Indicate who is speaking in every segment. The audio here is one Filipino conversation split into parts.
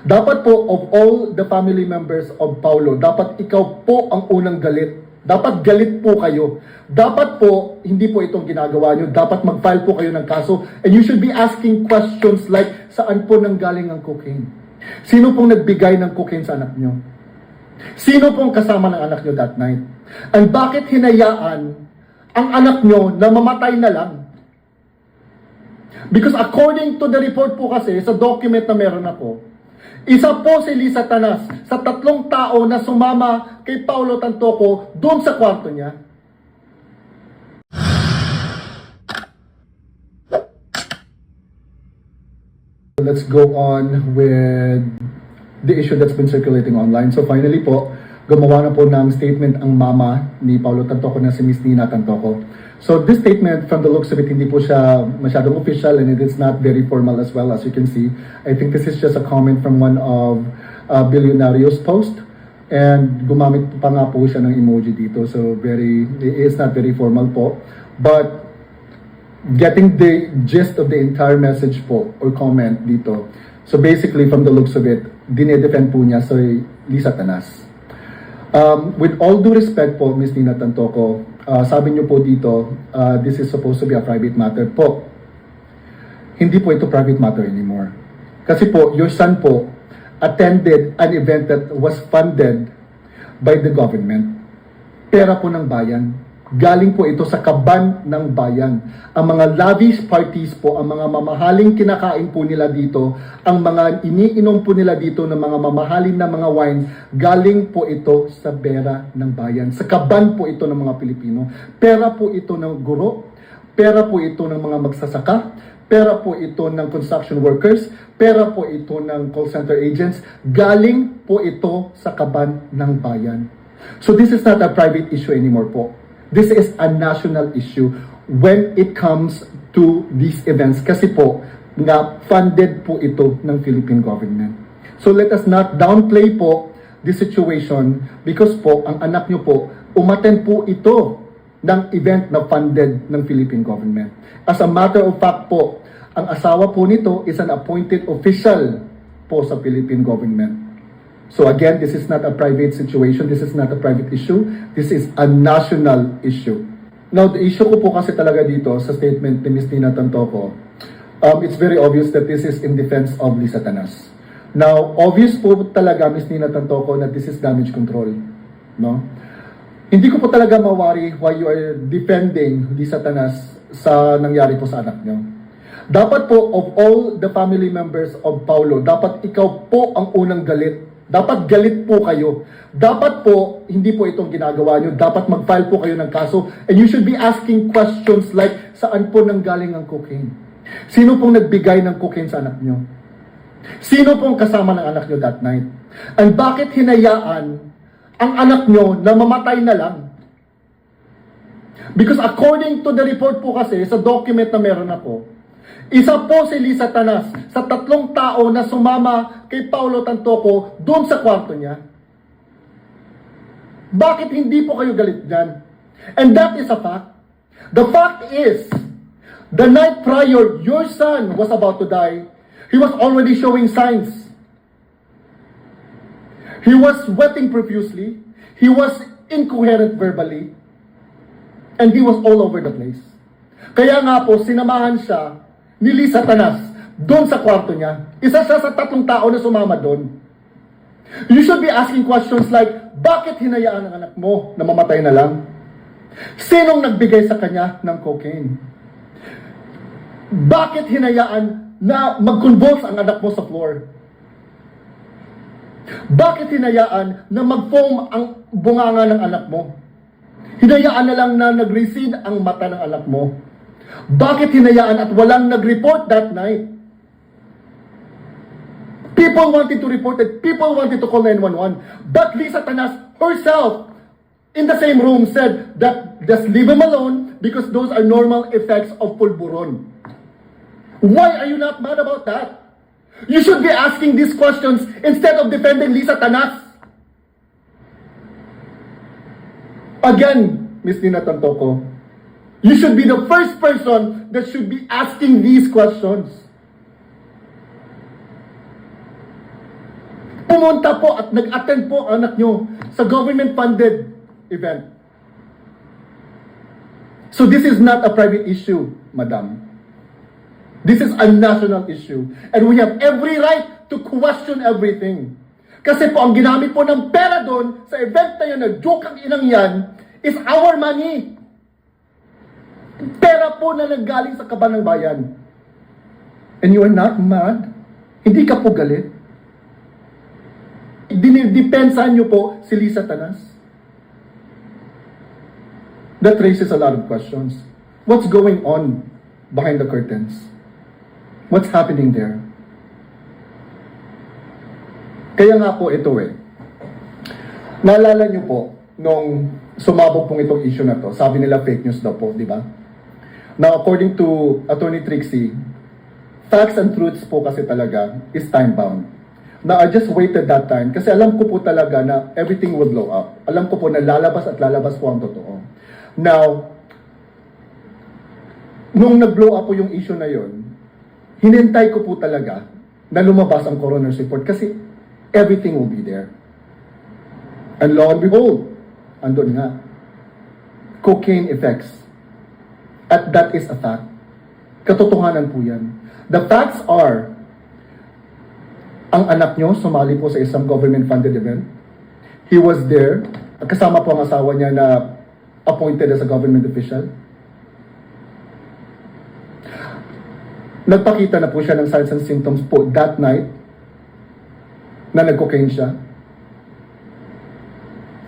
Speaker 1: Dapat po, of all the family members of Paulo, dapat ikaw po ang unang galit. Dapat galit po kayo. Dapat po, hindi po itong ginagawa nyo. Dapat mag-file po kayo ng kaso. And you should be asking questions like, saan po nanggaling ang cocaine? Sino pong nagbigay ng cocaine sa anak nyo? Sino pong kasama ng anak nyo that night? And bakit hinayaan ang anak nyo na mamatay na lang? Because according to the report po kasi, sa document na meron ako, isa po si Lisa Tanas sa 3 tao na sumama kay Paulo Tantoco doon sa kwarto niya. Let's go on with the issue that's been circulating online. So finally po, gumawa na po ng statement ang mama ni Paulo Tantoco na si Miss Nina Tantoco. So this statement, from the looks of it, hindi po siya masyadong official and it is not very formal as well, as you can see. I think this is just a comment from one of Billionario's post. And gumamit pa nga po siya ng emoji dito. So it's not very formal po. But getting the gist of the entire message po, or comment dito. So basically, from the looks of it, dinedefend po niya si Lisa Tanas. With all due respect po, Ms. Nina Tantoco, sabi niyo po dito, this is supposed to be a private matter po. Hindi po ito private matter anymore. Kasi po, your son po attended an event that was funded by the government. Pera po ng bayan. Galing po ito sa kaban ng bayan. Ang mga lavish parties po, ang mga mamahaling kinakain po nila dito, ang mga iniinom po nila dito ng mga mamahalin na mga wines, galing po ito sa pera ng bayan. Sa kaban po ito ng mga Pilipino. Pera po ito ng guro, pera po ito ng mga magsasaka, pera po ito ng construction workers, pera po ito ng call center agents, galing po ito sa kaban ng bayan. So this is not a private issue anymore po. This is a national issue when it comes to these events kasi po nga funded po ito ng Philippine government. So let us not downplay po the situation because po ang anak nyo po umattend po ito ng event na funded ng Philippine government. As a matter of fact po, ang asawa po nito is an appointed official po sa Philippine government. So again, this is not a private situation. This is not a private issue. This is a national issue. Now, the issue ko po kasi talaga dito sa statement ni Ms. Nina Tantoco, it's very obvious that this is in defense of Lisa Tanas. Now, obvious po talaga, Ms. Nina Tantoco, that this is damage control. No? Hindi ko po talaga mawari why you are defending Lisa Tanas sa nangyari po sa anak niyo. Dapat po, of all the family members of Paulo, dapat ikaw po ang unang galit. Dapat galit po kayo. Dapat po, hindi po itong ginagawa nyo. Dapat mag-file po kayo ng kaso. And you should be asking questions like, saan po nanggaling ang cocaine? Sino pong nagbigay ng cocaine sa anak nyo? Sino pong kasama ng anak nyo that night? And bakit hinayaan ang anak nyo na mamatay na lang? Because according to the report po kasi, sa document na meron ako, isa po si Lisa Tanas sa 3 tao na sumama kay Paulo Tantoco doon sa kwarto niya. Bakit hindi po kayo galit dyan? And that is a fact. The fact is, the night prior, your son was about to die. He was already showing signs. He was sweating profusely. He was incoherent verbally. And he was all over the place. Kaya nga po, sinamahan siya ni Lisa Tanas doon sa kwarto niya. Isa siya sa 3 tao na sumama doon. You should be asking questions like, bakit hinayaan ang anak mo na mamatay na lang? Sinong nagbigay sa kanya ng cocaine? Bakit hinayaan na mag-convulse ang anak mo sa floor? Bakit hinayaan na mag-foam ang bunganga ng anak mo? Hinayaan na lang na nag-recede ang mata ng anak mo? Bakit hinayaan at walang nag-report that night? People wanted to report it. People wanted to call 911. But Lisa Tanas herself, in the same room, said that just leave him alone because those are normal effects of pulburon. Why are you not mad about that? You should be asking these questions instead of defending Lisa Tanas. Again, Ms. Nina Tantoco, you should be the first person that should be asking these questions. pumunta po at nag-attend po ang anak nyo sa government-funded event. So this is not a private issue, madam. This is a national issue. And we have every right to question everything. Kasi po, ang ginamit po ng pera doon sa event na yun, na joke ang inang yan, is our money. Pera po na nanggaling sa kaban ng bayan. And you are not mad? Hindi ka po galit? Dinidepensahan nyo po si Lisa Tanas? That raises a lot of questions. What's going on behind the curtains? What's happening there? Kaya nga po ito naalala nyo po, nung sumabog pong itong issue na to, sabi nila fake news daw po, di ba? Now, according to Attorney Trixie, facts and truths po kasi talaga is time-bound. Now, I just waited that time kasi alam ko po talaga na everything would blow up. Alam ko po na lalabas at lalabas po ang totoo. Now, nung nag-blow up po yung issue na yon, hinintay ko po talaga na lumabas ang coroner's report kasi everything will be there. And lo and behold, andun nga, cocaine effects. At that is a fact. Katotohanan po yan. The facts are, ang anak nyo sumali po sa isang government-funded event. He was there. Kasama po ang asawa niya na appointed as a government official. Nagpakita na po siya ng signs and symptoms po that night na nag-cocaine siya.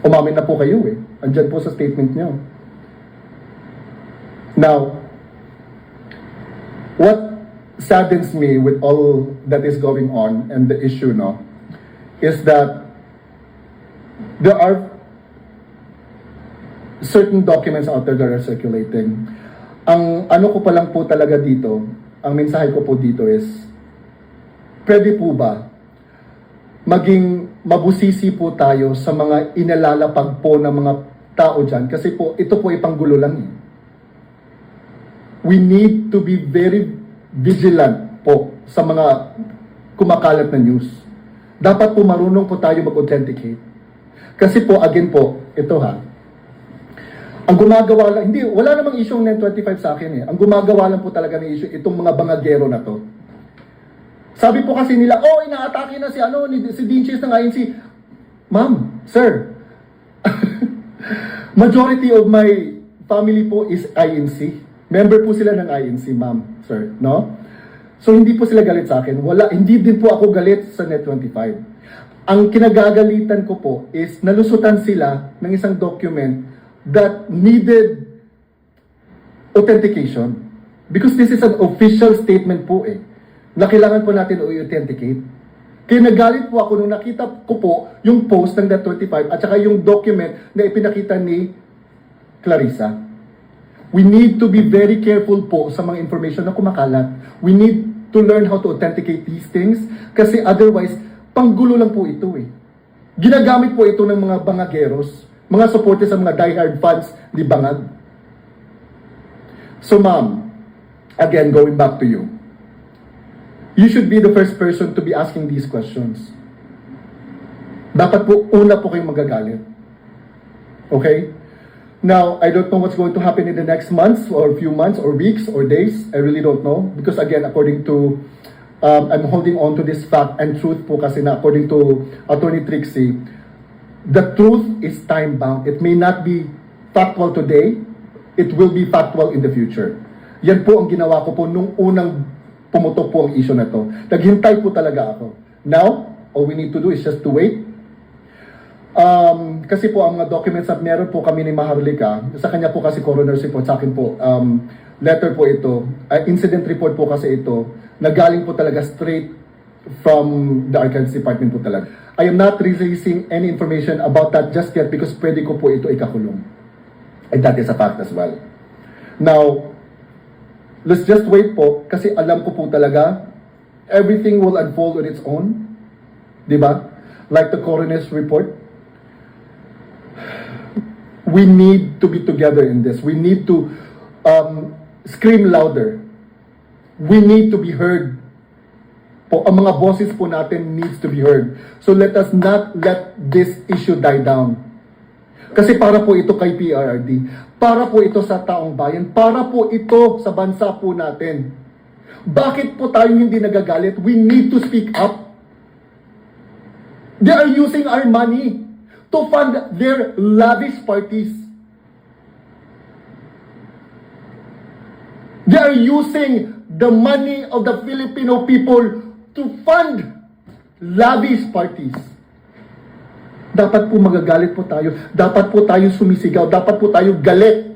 Speaker 1: Umamin na po kayo Andyan po sa statement niyo. Now, what saddens me with all that is going on and the issue, is that there are certain documents out there that are circulating. Ang ano ko pa lang po talaga dito, ang mensahe ko po dito is, pwede po ba maging mabusisi po tayo sa mga inalalapag po ng mga tao dyan? Kasi po, ito po ipanggulo lang We need to be very vigilant po sa mga kumakalat na news. Dapat po marunong po tayo mag-authenticate. Kasi po, again po, ito ang gumagawa lang, wala namang issue ng 25 sa akin Ang gumagawa lang po talaga ng issue, itong mga bangagero na to. Sabi po kasi nila, inaatake na si Dinches ng INC. Ma'am, sir, majority of my family po is INC. Member po sila ng INC, ma'am, sir, no? So, hindi po sila galit sa akin. Hindi din po ako galit sa Net25. Ang kinagagalitan ko po is nalusutan sila ng isang document that needed authentication. Because this is an official statement po na kailangan po natin i-authenticate. Kaya nagalit po ako nung nakita ko po yung post ng Net25 at saka yung document na ipinakita ni Clarissa. We need to be very careful po sa mga information na kumakalat. We need to learn how to authenticate these things kasi otherwise, panggulo lang po ito Ginagamit po ito ng mga bangageros, mga supporters sa mga diehard fans ni Bangag. So ma'am, again, going back to you. You should be the first person to be asking these questions. Dapat po, una po kayong magagalit. Okay? Now, I don't know what's going to happen in the next months or few months or weeks or days. I really don't know. Because again, according to, I'm holding on to this fact and truth po kasi na according to Attorney Trixie, the truth is time-bound. It may not be factual today. It will be factual in the future. Yan po ang ginawa ko po nung unang pumutok po ang issue na to. Naghintay po talaga ako. Now, all we need to do is just to wait. Kasi po ang mga documents na meron po kami ni Maharlika, sa kanya po kasi coroner's report, sa akin po, letter po ito, incident report po kasi ito, nagaling po talaga straight from the Archives Department po talaga. I am not releasing any information about that just yet because pwede ko po ito ikakulong. And that is a fact as well. Now, let's just wait po kasi alam ko po talaga everything will unfold on its own. Diba? Like the coroner's report. We need to be together in this. We need to scream louder. We need to be heard. po, ang mga bosses po natin needs to be heard. So let us not let this issue die down. Kasi para po ito kay PRRD, para po ito sa taong bayan, para po ito sa bansa po natin. Bakit po tayo hindi nagagalit? We need to speak up. They are using our money to fund their lavish parties. They are using the money of the Filipino people to fund lavish parties. Dapat po magagalit po tayo. Dapat po tayo sumisigaw. Dapat po tayo galit.